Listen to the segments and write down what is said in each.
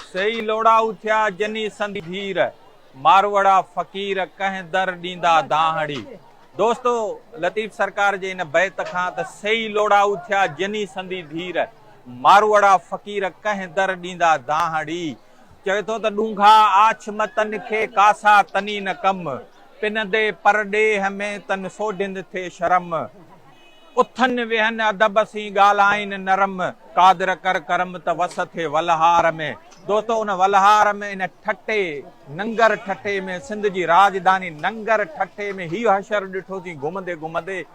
सही लोड़ाऊ थिया जनी संदी धीर, मारवड़ा फकीर कह दर दींदा दाहड़ी। दोस्तों, लतीफ़ सरकार जे इन बैत खां त सही लोड़ाऊ थिया जनी संदी धीर, मारवड़ा फकीर कह दर दींदा दाहड़ी। चवे थो त डूंघा आछ मतन खे कासा तनी न कम, पिनदे परडेह में तन सोढिंद थे शर्म। उथन वेहन अदब सी ॻाल्हाइन नरम, कादर कर करम त वस थे वलहार में। दोस्तों, उन वलहार में, इन ठटे नंगर ठटे में, सिंध जी राजधानी नंगर ठटे में ही हशर ॾिठो थी घुमंदे घुमंदे।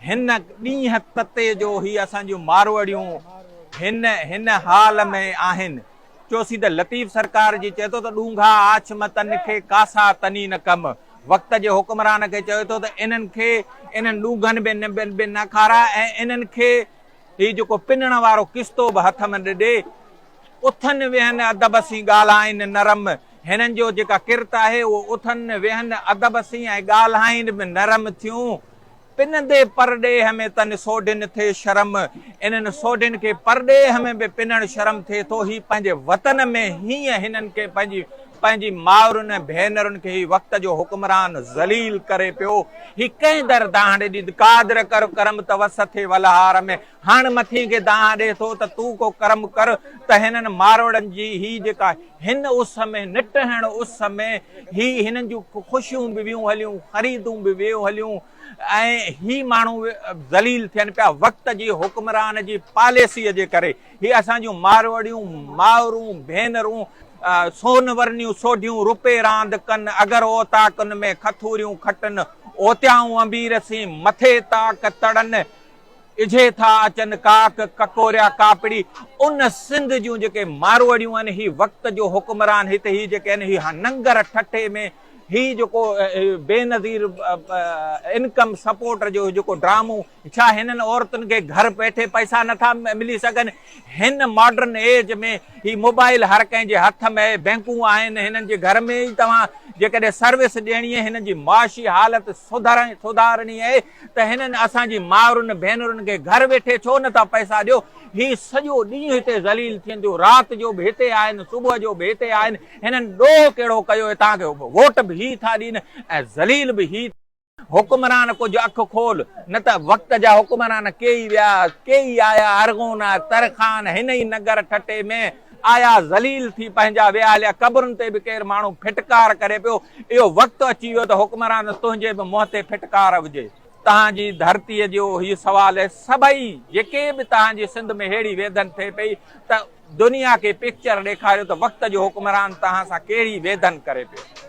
हिन ॾींहं तते जो ही असांजूं मारवड़ियूं हिन हाल में आहिनि। चोसी त लतीफ़ सरकार जी चए थो त डूंघा आछ मतन खे कासा तनी न कम। वक़्त जे हुक्मरान खे चए थो त इन्हनि डूंघनि बि न खारा ऐं इन्हनि खे ही जेको पिनण वारो किस्तो बि हथ में ॾे। उथनि वेहनि अदब सी ॻाल्हाइनि नरम, हिननि जो जेका किरत आहे उहो उथनि वेहनि अदब सी ऐं ॻाल्हाइनि बि नरम थियूं। पिनंदे परडेह में तन सोढिन थे शर्म, इन्हनि सोढिन खे परडेह में बि पिनण शर्म थिए थो। ही पंहिंजे वतन में हीअं हिननि खे पंहिंजी माउरुनि भेनरुनि खे ही वक़्त जो हुक्मरान ज़लील करे पियो। ही कंहिं दर दाहड़े ॾी, कादर कर करम त वस थे वलहार में। हाणे मथीं खे दाह ॾे थो त तूं को कर्म कर। त हिननि मारवड़नि जी ही जेका हिन उस में निटहण उस में ही हिननि जूं ख़ुशियूं बि वियूं हलियूं, ख़रीदूं बि वियूं हलियूं ऐं ही माण्हू ज़लील थियनि पिया वक़्त जी हुक्मरान जी पॉलिसीअ जे करे। ही असांजूं मारवड़ियूं माउरूं भेनरूं सोन वर्नियूं सोढियूं रुपए रांदि कनि, अगरि ओ ताकनि में खथूरियूं खटनि, ओतियाऊं अंबीर सी मथे ताक तड़नि, इझे था अचनि काक ककोरिया कापड़ी। उन सिंध जूं जेके मारवड़ियूं आहिनि, ही वक़्त जो हुक्मरान हिते ही जेके आहिनि, ही नंगर ठठे में ही जेको बेनज़ीर इनकम सपोर्ट जो जेको ड्रामो, छा हिननि औरतुनि खे घर वेठे पैसा नथा मिली सघनि? हिन मॉडर्न एज में ही मोबाइल हर कंहिंजे हथ में, बैंकूं आहिनि, हिननि जे घर में ई तव्हां जेकॾहिं सर्विस ॾियणी आहे, हिननि जी माशी हालत सुधारणी आहे त हिननि असांजी माउरुनि भेनरुनि खे घर वेठे छो नथा पैसा ॾियो? ही सॼो ॾींहुं हिते ज़लील थींदियूं, राति जो बि हिते आहिनि, सुबुह जो बि हिते आहिनि। हिननि ॾोह कहिड़ो कयो, तव्हांखे वोट बि ही था ॾियनि ऐं ज़लील बि ही। हुक्मरान कुझु अखि खोल, न त वक़्त जा हुक्मरान केई विया, केई आया अरगोना तरखान हिन ई नगर ठटे में आया ज़लील थी पंहिंजा विया हलिया। क़बरुनि ते बि केरु माण्हू फिटकार करे पियो। इहो वक़्तु अची वियो त हुक्मरान तुंहिंजे बि मुंहं ते फिटकार हुजे। तव्हांजी धरतीअ जो हीउ सुवालु आहे। सभई जेके बि तव्हांजी सिंध में अहिड़ी वेदन थिए पई त दुनिया खे पिक्चर ॾेखारियो त वक़्त जो हुक्मरान तव्हां सां कहिड़ी वेदन करे पियो।